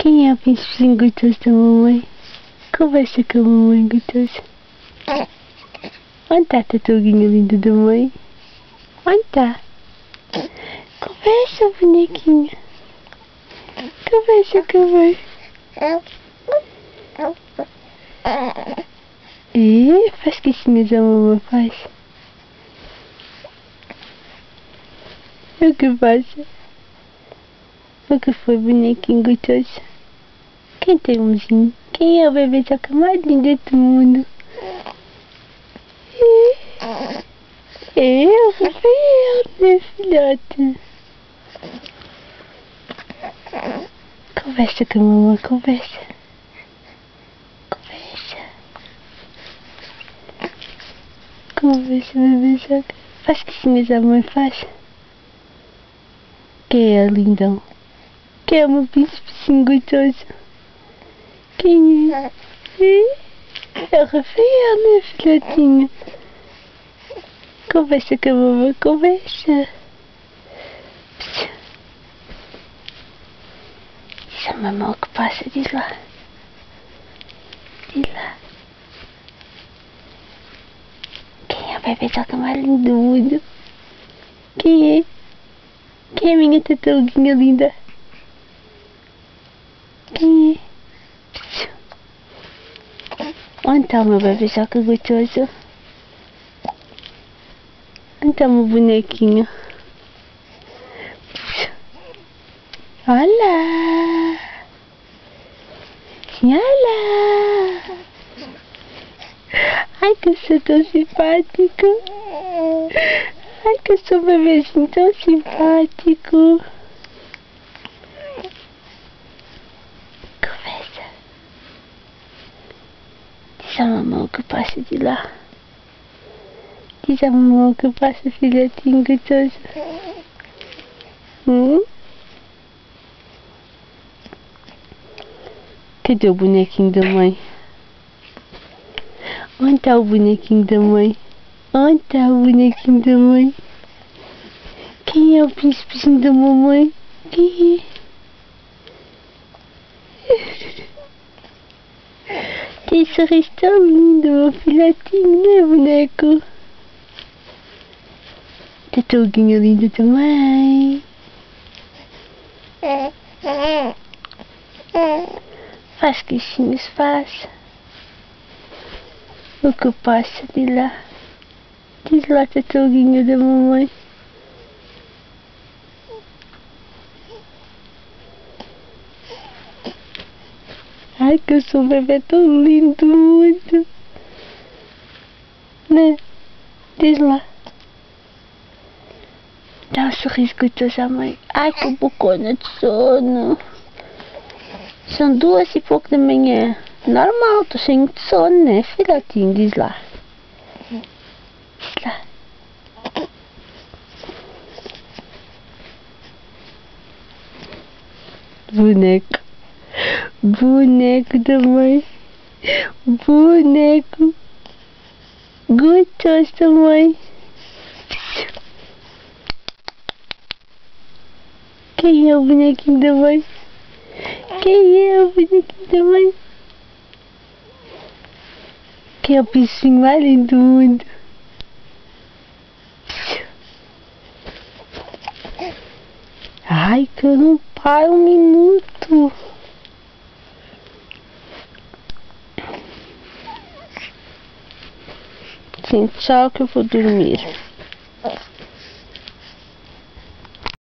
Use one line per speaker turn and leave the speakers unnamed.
Quem é o príncipezinho gostoso da mamãe? Conversa com a mamãe gostosa. Onde está a tartaruguinha linda da mãe? Onde está? Conversa, bonequinha. Conversa com a mãe. Faz que assim a mamãe faz. O que passa? O que foi, bonequinho gostoso? Quem tem umzinho? Quem é o bebê que mais lindo do mundo? Eu, Rafael, meu filhote. Conversa com a mamãe, conversa. Conversa. Conversa, bebê joga. Faz que assim a mãe faz. Quem é lindão? Quem é o meu príncipezinho gostoso? Quem é? É o Rafael, meu filhotinho. Conversa com a mamãe, conversa. Diz a mamãe o que passa, diz lá. Diz lá. Quem é o bebê que mais lindo do mundo? Quem é? Quem é a minha tartaruguinha linda? Quem é? Onde está o meu bebê gostoso? Onde está o meu bonequinho? Olá! Olá! Ai, que eu sou tão simpático! Ai, que eu sou um bebezinho tão simpático! Conversa! Diz a mamãe o que passa de lá. Diz a mamãe o que passa, filhotinho gostoso. Cadê o bonequinho da mãe? Onde está o bonequinho da mãe? Onde está o bonequinho da mãe? Quem é o príncipezinho da mamãe? Quem é? Tem sorriso tão lindo, meu filhotinho, né, boneco? Tartaruguinha linda também. Faz queixinhos, faz. O que passa de lá? Diz lá, tartaruguinha da mamãe. Ai, que eu sou um bebê tão lindo, muito. Né? Diz lá. Dá um sorriso gostoso à mãe. Ai, que bocona de sono. São 2h pouco da manhã. Normal, tô cheio de sono, né, filhotinho? Diz lá. Diz lá. Boneco. Boneco da mãe. Boneco. Gostoso da mãe. Quem é o bonequinho da mãe? Quem é o bonequinho da mãe? Quem é o príncipezinho mais lindo do mundo? Ai, que eu não paro um minuto. Sim, tchau que eu vou dormir.